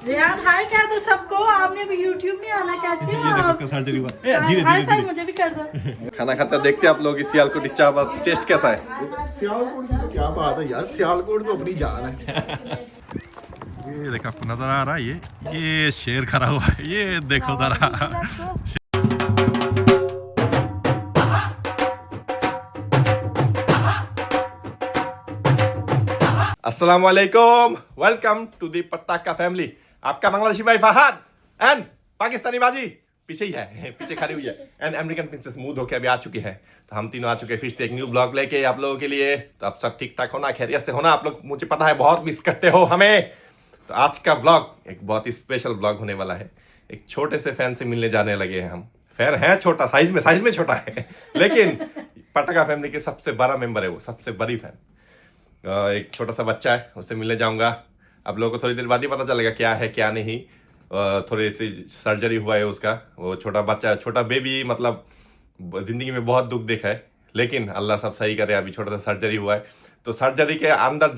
रियान हाय कह दो सबको, आपने भी YouTube में आना, कैसे हो आप? सर्जरी हुआ। हाय फाई मुझे भी कर दो। खाना खाते देखते आप लोग सियालकोटी चावल टेस्ट कैसा है। सियालकोट की तो क्या बात है यार, सियालकोट तो अपनी जान है। ये देखो आपको नजर आ रहा है, ये शेर खड़ा हुआ है, ये देखो जरा। अस्सलाम वालेकुम, वेलकम टू दी पटाखा फैमिली। आपका बांग्लादेशी भाई फहद एंड पाकिस्तानी बाजी पीछे ही है, पीछे खड़ी हुई है, एंड अमेरिकन प्रिंसेस मूड होके अभी आ चुकी है। तो हम तीनों आ चुके हैं फिर से एक न्यू ब्लॉग लेके आप लोगों के लिए। तो आप सब ठीक ठाक होना, खैरियत से होना। आप लोग मुझे पता है बहुत मिस करते हो हमें। तो आज का ब्लॉग एक बहुत ही स्पेशल ब्लॉग होने वाला है। एक छोटे से फैन से मिलने जाने लगे हैं हम। फैन है छोटा, साइज में छोटा है लेकिन पटाखा फैमिली के सबसे बड़ा मेंबर है वो, सबसे बड़ी फैन। एक छोटा सा बच्चा है, उससे मिलने जाऊंगा। आप लोगों को थोड़ी देर बाद ही पता चलेगा क्या है क्या नहीं। थोड़ी सी सर्जरी हुआ है उसका, वो छोटा बच्चा, छोटा बेबी, मतलब जिंदगी में बहुत दुख देखा है, लेकिन अल्लाह सब सही करे। अभी छोटा सा सर्जरी हुआ है, तो सर्जरी के अंदर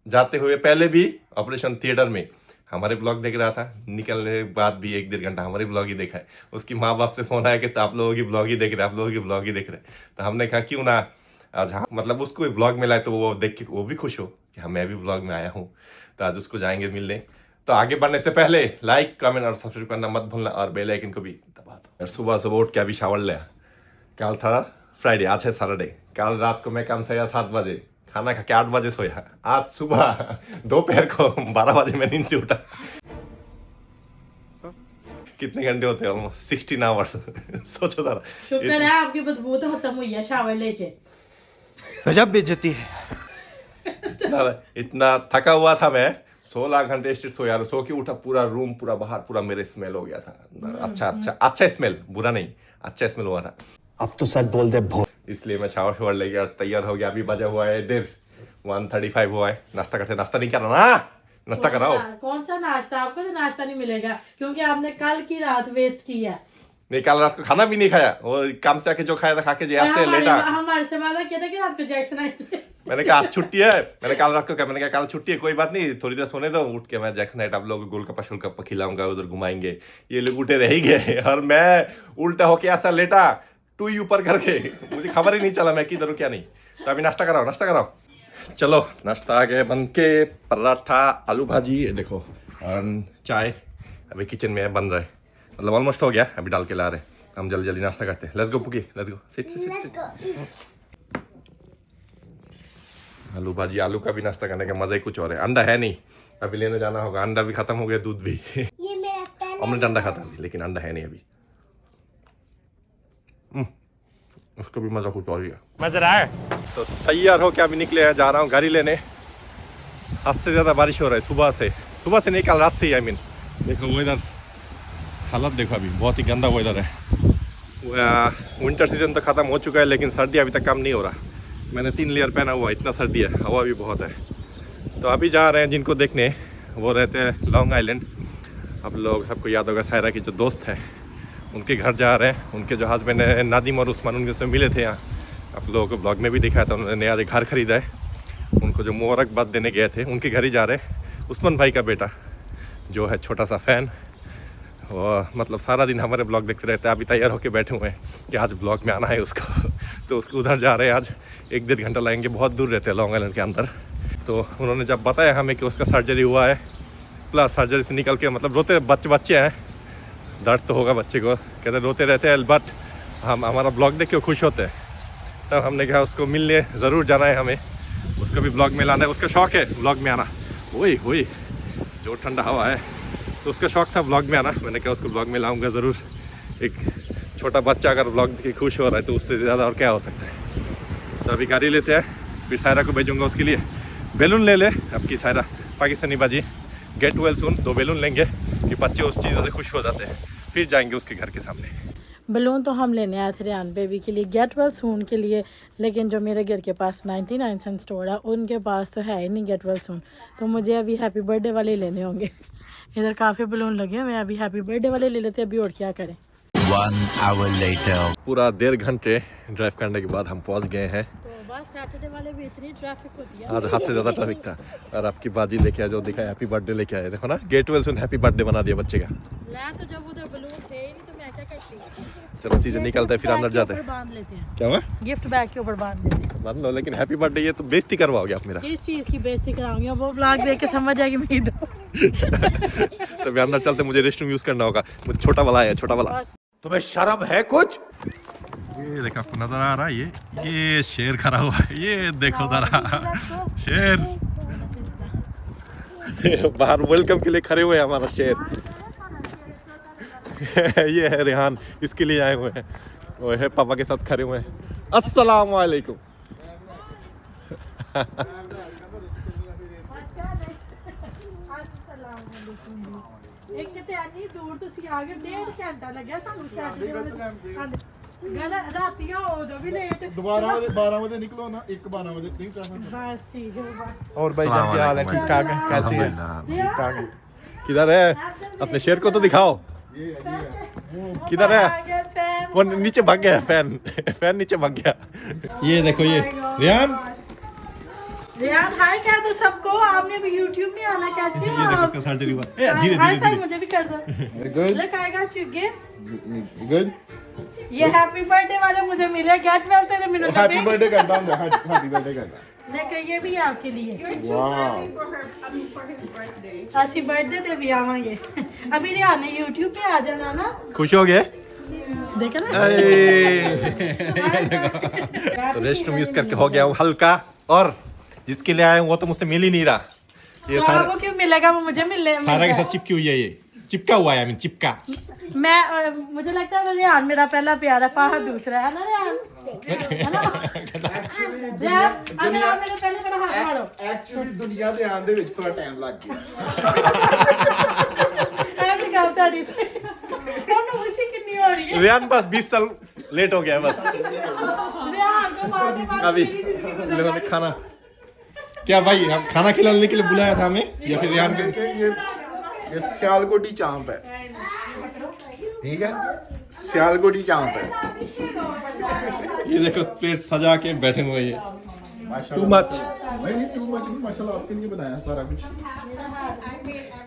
जाते हुए पहले भी ऑपरेशन थिएटर में हमारे ब्लॉग देख रहा था, निकलने के बाद भी 1-1.5 घंटा हमारे ब्लॉग ही देखा है। उसकी माँ बाप से फोन आया कि तो आप लोगों की ब्लॉग ही देख रहे, आप लोगों की ब्लॉग ही देख रहे। तो हमने कहा क्यों ना आज, हाँ मतलब उसको भी ब्लॉग में लाए तो वो देख के वो भी खुश हो कि हाँ मैं भी ब्लॉग में आया हूँ। तो आज उसको जाएंगे मिलने। तो आगे बढ़ने से पहले लाइक कमेंट और सब्सक्राइब करना मत भूलना, और बेल आइकन को भी दबा दो। सुबह उठ के अभी शावर लिया। कल था फ्राइडे, आज है सैटरडे। कल रात को मैं काम से आया 7 बजे, खाना खा के 8 बजे सोया। आज सुबह दोपहर को 12 बजे मैं नींद से उठा। कितने घंटे होते हैं? Almost 16 hours. सोचो जरा। शुक्र है आपकी बदबू तो खत्म हुई है शावर लेके। गजब बेइज्जती है। इतना थका हुआ था मैं, 16 घंटे स्ट्रेट सोया। सो के उठा, पूरा रूम पूरा बाहर पूरा मेरे स्मेल हो गया था। अच्छा स्मेल, बुरा नहीं, अच्छा स्मेल हुआ था। अब तो सच बोल दे भो। इसलिए मैं शावर लेके तैयार हो गया। अभी बजा हुआ है देर 1:35 हुआ है। नाश्ता करते, नाश्ता नहीं कर रहा ना, नाश्ता कराओ। कौन सा नाश्ता? आपको तो नाश्ता नहीं मिलेगा क्योंकि आपने कल की रात वेस्ट की है। नहीं, कल रात को खाना भी नहीं खाया, और काम से आके जो खाया था खा के जैसे लेटा। हमारे से वादा किया था कि रात को जैक्सन आएंगे। मैंने कहा आज छुट्टी है, मैंने कल रात को कहा, मैंने कहा कल छुट्टी है, कोई बात नहीं, थोड़ी देर सोने दो, उठ के मैं जैक्सन नाइट आप लोगों को गोलगप्पा शोलगप्पा खिलाऊंगा, उधर घुमाएंगे। ये लोग उठे रह ही गए और मैं उल्टा होके ऐसा लेटा, टू ऊपर करके, मुझे खबर ही नहीं चला मैं किधर हूँ क्या नहीं। तो अभी नाश्ता कराओ, नाश्ता कराओ। चलो नाश्ता आ गया बन के, पराठा आलू भाजी, ये देखो, और चाय अभी किचन में बन रहा है, मतलब ऑलमोस्ट हो गया, अभी डाल के ला रहे हैं। हम जल्दी जल्दी नाश्ता करते हैं। Let's go pookie, let's go, sit. आलू भाजी, आलू का भी नाश्ता करने का मजा ही कुछ और है। अंडा है नहीं, अभी लेने जाना होगा। अंडा भी खत्म हो गया, दूध भी। ऑमलेट अंडा खाता अभी, लेकिन अंडा है नहीं अभी। उसको भी मजा कुछ और ही है। मजा रहा है। तो तैयार हो के अभी निकले हैं, जा रहा हूँ गाड़ी लेने। हद से ज्यादा बारिश हो रहा है सुबह से नहीं, कल रात से ही। आई मीन देखो वेदर, हालत देखो, अभी बहुत ही गंदा वेदर है। विंटर सीजन तो ख़त्म हो चुका है, लेकिन सर्दी अभी तक कम नहीं हो रहा। मैंने 3 लेयर पहना हुआ, इतना सर्दी है, हवा भी बहुत है। तो अभी जा रहे हैं जिनको देखने, वो रहते हैं लॉन्ग आइलैंड। आप लोग सबको याद होगा, सायरा की जो दोस्त है उनके घर जा रहे हैं। उनके जो हस्बैंड है नादिम और उस्मान, उनके से मिले थे यहाँ, आप लोगों को ब्लॉग में भी दिखाया था। उन्होंने नया घर खरीदा है, उनको जो मुबारकबाद देने गए थे उनके घर ही जा रहे हैं। उस्मान भाई का बेटा जो है छोटा सा फ़ैन, और मतलब सारा दिन हमारे ब्लॉग देखते रहते हैं। अभी तैयार होके बैठे हुए हैं कि आज ब्लॉग में आना है उसको। तो उसको उधर जा रहे हैं आज, 1-1.5 घंटा लगेंगे, बहुत दूर रहते हैं लॉन्ग आइलैंड के अंदर। तो उन्होंने जब बताया हमें कि उसका सर्जरी हुआ है, प्लस सर्जरी से निकल के, मतलब रोते बच्चे हैं, दर्द तो होगा बच्चे को, कहते रोते रहते हैं, बट हम हमारा ब्लॉग देख के खुश होते हैं। तब हमने कहा उसको मिलने ज़रूर जाना है हमें, उसको भी ब्लॉग में लाना है। उसका शौक़ है ब्लॉग में आना, वही जो ठंडा हवा है, तो उसका शौक़ था ब्लॉग में आना। मैंने कहा उसको ब्लॉग में लाऊंगा ज़रूर। एक छोटा बच्चा अगर ब्लॉग देख के खुश हो रहा है तो उससे ज़्यादा और क्या हो सकता है। तो अभी गाड़ी लेते हैं, फिर सायरा को भेजूँगा उसके लिए। बैलून ले ले आपकी सायरा, पाकिस्तानी बाजी, गेट वेल सून। 2 बैलून लेंगे कि बच्चे उस चीज़ों से खुश हो जाते हैं, फिर जाएंगे उसके घर के सामने। बलून तो हम लेने आए थे रियान बेबी के लिए, गेट वेल सून के लिए, लेकिन जो मेरे घर के पास 99 सेंट स्टोर है उनके पास तो है ही नहीं गेट वेल सून। तो मुझे अभी हैप्पी बर्थडे वाले लेने होंगे। इधर काफ़ी बलून लगे हुए हैं, अभी हैप्पी बर्थडे वाले ले लेते हैं अभी, और क्या करें। 1 hour later. पूरा 1.5 घंटे ड्राइव करने के बाद हम पहुंच गए हैं। तो बस सैटरडे वाले भी इतनी ट्रैफिक होती है। आज हद से ज़्यादा ट्रैफिक था। और आपकी बाजी लेके आया जो दिखाया, हैप्पी बर्थडे लेके आए। देखो ना, get well soon happy birthday बना दिया बच्चे का। मैं तो जब उधर बलून थे ही नहीं तो मैं क्या करती। चलो चीज़ें निकलते हैं फिर अंदर जाते हैं। बांध लेते हैं, क्या हुआ? गिफ्ट बैग के ऊपर बांध लेते हैं। मान लो, लेकिन हैप्पी बर्थडे ये तो बेइज्जती करवाओगे आप मेरा। किस चीज़ की बेइज्जती कराऊंगी? वो ब्लॉग देख के समझ आएगी मैं इधर। तो मैं अंदर चलते, मुझे रेस्टरूम यूज़ करना होगा। मुझे छोटा वाला है, छोटा वाला। तुम्हें शर्म है कुछ? ये देखो, आपको नजर आ रहा है ये शेर खड़ा हुआ है। ये देखो जरा, शेर बाहर वेलकम के लिए खड़े हुए हैं हमारा शेर। ये है रेहान, इसके लिए आए हुए हैं। वो है पापा के साथ खड़े हुए हैं। अस्सलाम वालेकुम। एक किते आनी दूर ਤੁਸੀਂ ਆ ਗਏ 1.5 ਘੰਟਾ ਲੱਗਿਆ ਸਾਨੂੰ ਸੈਟਰਡੇ ਵਾਲੇ ਗਾਣਾ ਰਾਤੀਆਂ ਉਦੋਂ ਵੀ ਲੇਟ दोबारा 12 बजे निकलो ना, 1-12 बजे नहीं ट्रैफिक। बस ठीक है। और भाई जान क्या हाल है? ठीक ठाक है? कैसे है? ठीक ठाक है। किधर है? अपने शेर को तो दिखाओ। किधर है? वो नीचे भाग गया फैन। फैन नीचे भाग गया। ये देखो, ये रेहान। रेहान हाय कह दो सबको, आपने भी YouTube में आना। कैसे हो ये देखो, आप? उसका सर्जरी हुआ। ए, धीरे हाय धीरे फाइव धीरे। मुझे भी कर दो। Good Look, I got you gift. Good. ये हैप्पी बर्थडे वाले मुझे मिले। गेट वेल थे मैंने हैप्पी बर्थडे करता हूं, हैप्पी बर्थडे करता। देखो ये भी है आपके लिए। वाह, हैप्पी बर्थडे ते भी आवांगे। अभी रेहान ने YouTube पे आ जाना ना। खुश हो गए? देखा ना? तो रेस्टरूम यूज करके हो गया हूँ हल्का। और जिसके लिए आया हूँ वो तो मुझसे मिल ही नहीं रहा। ये तो सारा वो क्यों मिलेगा? वो मुझे मिले सारा के साथ चिपकी हुई है। ये चिपका हुआ है, आई मीन चिपका। मैं मुझे लगता है रेहान मेरा पहला प्यार है, फाहद दूसरा है ना रेहान? है ना? रेहान अगर आप मेरे पहले मेरा हाथ मारो। एक्चुअली दुनिया ਦੇ ਆਉਣ ਦੇ ਵਿੱਚ ਥੋੜਾ ਟਾਈਮ ਲੱਗ ਗਿਆ। ऐसी गल ਤੁਹਾਡੀ ਸੀ। ਉਹਨੂੰ ਖੁਸ਼ੀ ਕਿੰਨੀ ਹੋ ਰਹੀ ਹੈ। रेहान बस 20 साल लेट हो गया है बस। रेहान को मारते मारते अभी मेरी जिंदगी इन गुजर लोगों ने खाना, क्या भाई हम खाना खिलाने के लिए बुलाया था हमें, या फिर रेहान के? ये सियालकोटी चांप है, ठीक है? सियालकोटी चांप है। ये देखो प्लेट सजा के बैठे हुए हैं। Too much। नहीं टू मच नहीं, माशाल्लाह आपके लिए बनाया सारा कुछ।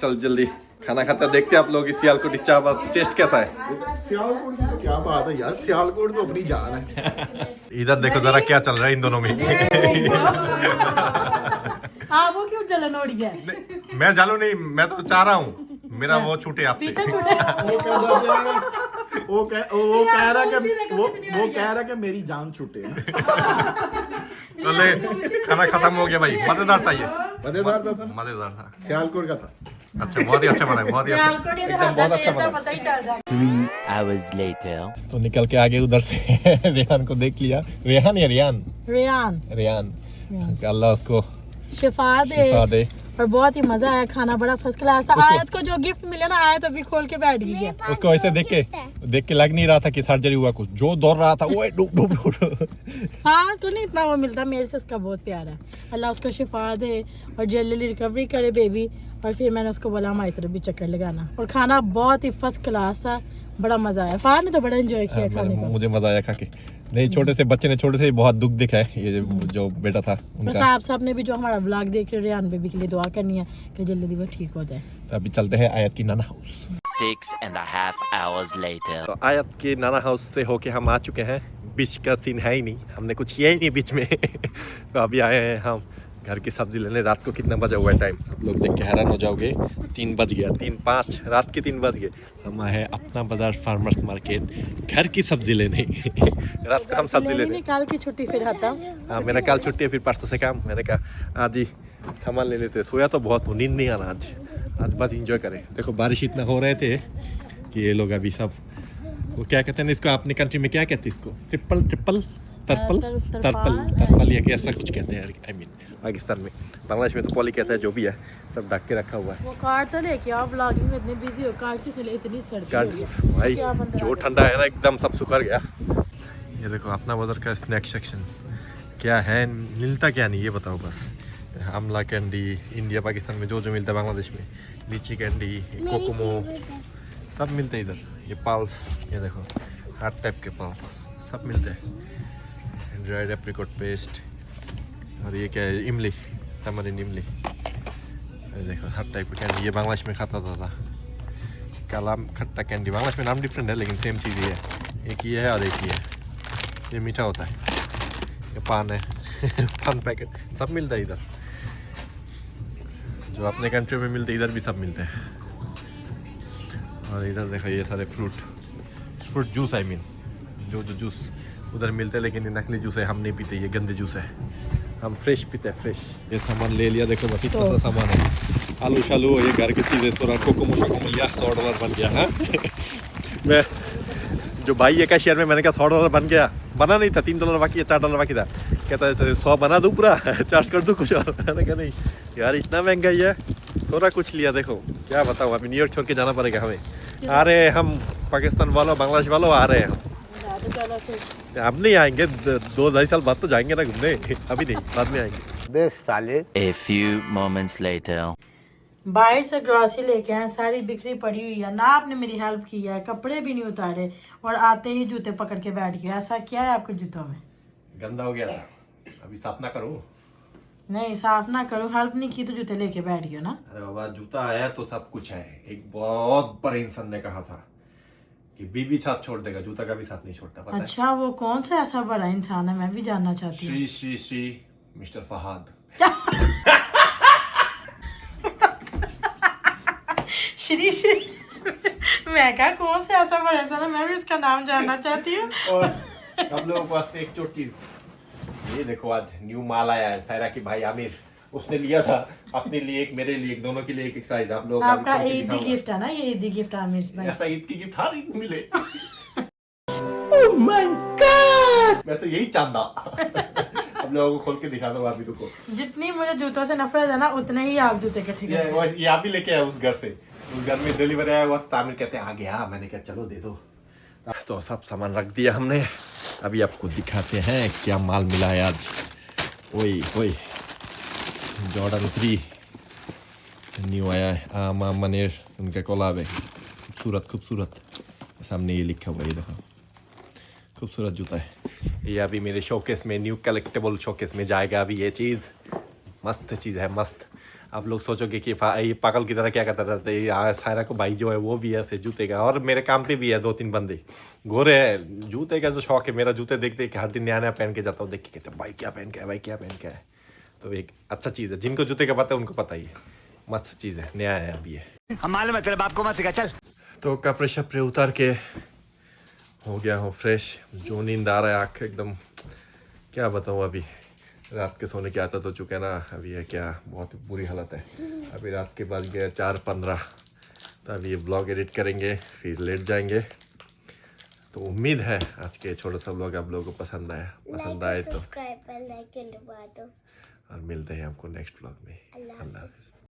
चल जल्दी खाना खाते हैं, देखते हैं आप लोग इस सियालकोटी चाप टेस्ट कैसा है। सियालकोट की तो क्या बात है यार, सियालकोट तो अपनी जान है। इधर देखो जरा क्या चल रहा है इन दोनों में। हाँ वो क्यों जलन हो रही है? मैं जालू नहीं, मैं तो चाह रहा हूँ मेरा वो छूटे आपसे। पीछे छूटे। वो कह रहा कि मेरी जान छूटे। चले, खाना खत्म हो गया भाई। मजेदार था ये, मजेदार था ना? मजेदार था। सियालकोट का था। अच्छा, बहुत ही अच्छा बना है, बहुत ही अच्छा, सियालकोट ये एकदम बहुत अच्छा बना। पता ही चल रहा है। 3 hours later. तो निकल के आगे उधर से रेहान को देख लिया। रेहान या रियान? रेहान रेहान, अल्लाह उसको शिफा शिफा दे। और बहुत ही मजा आया, खाना बड़ा फर्स्ट क्लास था। आयत को जो गिफ्ट मिला ना, आयत अभी खोल के बैठ गई है। उसको ऐसे देख के लग नहीं रहा था कि सर्जरी हुआ कुछ। जो दौड़ रहा था वो डूब डूब डूब। हाँ तो नहीं इतना वो मिलता, मेरे से उसका बहुत प्यार है। अल्लाह उसको शिफा दे और जल्दी रिकवरी करे बेबी। और फिर मैंने उसको बोला हमारी तरफ भी चक्कर लगाना। और खाना बहुत ही फर्स्ट क्लास था, बड़ा मजा आया। फार ने तो बड़ा एंजॉय किया खाने का। मुझे मजा आया खा के। नहीं, छोटे से बच्चे ने छोटे से बहुत दुख देखा है। ये जो बेटा था बस उनका। आप सबने भी जो हमारा व्लॉग देख रहे हो, रेहान बेबी के लिए दुआ करनी है कि जल्दी वो ठीक हो जाए। तो अभी चलते हैं आयत की नाना हाउस। 6.5 hours later. तो आयत के नाना हाउस से होके हम आ चुके हैं। बीच का सीन है ही नहीं, हमने कुछ किया ही नहीं बीच में। तो अभी आए हैं हम घर की सब्जी लेने। रात को कितना बजा हुआ है टाइम, आप लोग देख के हैरान हो जाओगे। 3 बज गया, 3:05 रात के 3 बज गए। हम आए हैं अपना बाजार फार्मर्स मार्केट घर की सब्जी लेने। रात को हम सब्जी लेने। कल की छुट्टी फिर आता। हाँ, मेरा कल छुट्टी है, फिर परसों से काम। मैंने कहा आज ही सामान ले लेते। सोया तो बहुत हूँ, नींद नहीं आना आज बस इंजॉय करें। देखो बारिश इतना हो रहे थे कि ये लोग अभी सब, वो क्या कहते हैं इसको, अपनी कंट्री में क्या कहते हैं इसको? ट्रिपल तरपल या कि ऐसा कुछ कहते हैं। आई मीन पाकिस्तान में, बांग्लादेश में तो पॉली कहता है। जो भी है सब ढक के रखा हुआ है। वो कार्ड तो लेके आओ, व्लॉगिंग में इतने बिजी हो, कार्ड किस लिए इतनी सर्दी हो रही है? भाई क्या बंद जो ठंडा है ना एकदम सब सुखर गया। ये देखो अपना बाजार का स्नैक सेक्शन क्या है, मिलता क्या नहीं ये बताओ बस। आमला कैंडी, इंडिया पाकिस्तान में जो मिलता है बांग्लादेश में, लीची कैंडी, कोकोमो, सब मिलते हैं इधर। ये पल्स, ये देखो हार्ट टाइप के पल्स सब मिलते हैं। ड्राइड एप्रिकॉट पेस्ट, और ये क्या है, इमली, तमरिन इमली। ये देखो हर टाइप का कैंडी, ये बांग्लादेश में खाता था। काला खट्टा कैंडी, बांग्लादेश में नाम डिफरेंट है लेकिन सेम चीज़ ही है। एक ये है और एक ये है, ये मीठा होता है। ये पान है पान पैकेट सब मिलता है इधर। जो अपने कंट्री में मिलते इधर भी सब मिलते हैं। और इधर देखो ये सारे फ्रूट जूस, आई मीन जो जूस उधर मिलते हैं, लेकिन ये नकली जूस है, हम नहीं पीते, ये गंदे जूस है, हम फ्रेश पीते हैं, फ्रेश। ये सामान ले लिया, देखो बस इतना सा सामान है। आलू शालू, ये घर की चीज़ें, थोड़ा कोको शोको लिया, $100 बन गया। हाँ मैं जो भाई है कैशियर में, मैंने कहा $100 बन गया, बना नहीं था, $3 बाकी है, $4 बाकी था। कहता है 100 बना दूँ पूरा, चार्ज कर दूँ कुछ और। मैंने कहा नहीं यार इतना महंगा ही है, थोड़ा कुछ लिया। देखो क्या बताऊँ, अभी न्यूयॉर्क छोड़ के जाना पड़ेगा हमें। आ रहे हैं हम, पाकिस्तान वालों बांग्लादेश वालों आ रहे हैं हम। अब नहीं आएंगे, 2-2.5 साल बाद तो जाएंगे ना घूमने, अभी नहीं, बाद में आएंगे। A few moments later. बाहर से ग्रॉसरी लेके आए, सारी बिखरी पड़ी हुई है, ना आपने मेरी हेल्प की है, कपड़े भी नहीं उतारे, और आते ही जूते पकड़ के बैठ गए। ऐसा क्या है आपके जूतों में? गंदा हो गया था, अभी साफ ना करूँ? नहीं साफ ना करो, हेल्प नहीं की तो जूते लेके बैठ गए ना। अरे बाबा जूता आया तो सब कुछ है। एक बहुत बड़े इंसान ने कहा था कि बीवी साथ छोड़ देगा, जूता का भी साथ नहीं छोड़ता, पता अच्छा वो कौन सा ऐसा बड़ा इंसान है, मैं भी जानना चाहती हूँ। श्री श्री श्री मिस्टर फहाद। श्री श्री मैं कहा कौन सा ऐसा बड़ा इंसान है, मैं भी उसका नाम जानना चाहती हूँ। और हम लोगों के पास एक चोट चीज, ये देखो आज न्यू माल आया है, सायरा की भाई आमिर उसने लिया था अपने लिए एक, मेरे लिए एक, दोनों के लिए एक साइज। आप लोग आपका ईदी गिफ्ट है ना, ये ईदी गिफ्ट आमिर भाई। ऐसा ईद की गिफ्ट हर ईद मिले। ओह माय गॉड, मैं तो यही चाहता। अब लोगों को खोल के दिखा दो अभी, रुको। जितनी मुझे जूतों से नफरत है ना, उतने ही आप जूते इकट्ठे करते हैं। ये आप ही लेके आया उस घर से, उस घर में डिलीवरी आया हुआ था, आमिर कहते आ गया, मैंने कहा चलो दे दो। तो सब सामान रख दिया हमने, अभी आपको दिखाते हैं क्या माल मिला है आज। ओए ओए, जॉर्डन 3 न्यू आया है, आमा मनेर उनका कोलाब है, खूबसूरत खूबसूरत। सामने ये लिखा हुआ है, ये देखो खूबसूरत जूता है। ये अभी मेरे शोकेस में, न्यू कलेक्टेबल शोकेस में जाएगा अभी ये चीज़। मस्त चीज़ है, मस्त। आप लोग सोचोगे कि ये पागल की तरह क्या करता था। तो ये सायरा को भाई जो है वो भी है ऐसे जूते का, और मेरे काम पे भी है 2-3 बंदे गोरे हैं। जूते का जो शौक है मेरा, जूते देखते कि हर दिन नया नया पहन के जाता हूँ, देख के कहते हैं भाई क्या पहन के है, भाई क्या पहन के है। तो एक अच्छा चीज़ है, जिनको जूते का पता है उनको पता ही है, मस्त चीज़ है, नया है अभी ये। हम मालूम है तेरे बाप को मत सिखा, चल। तो कपड़े शपड़े उतार के हो गया हो फ्रेश, जो नींद आ रहा है आँख एकदम, क्या बताऊँ। अभी रात के सोने की आदत हो चुका है ना, अभी है क्या, बहुत बुरी हालत है। अभी रात के बाद गया 4:15, तो अभी ये ब्लॉग एडिट करेंगे, फिर लेट जाएंगे। तो उम्मीद है आज के छोटा सा ब्लॉग आप लोगों को पसंद आए तो सब्सक्राइब और लाइक दबा दो, और मिलते हैं आपको नेक्स्ट ब्लॉग में। अल्लाह हाफ़िज़।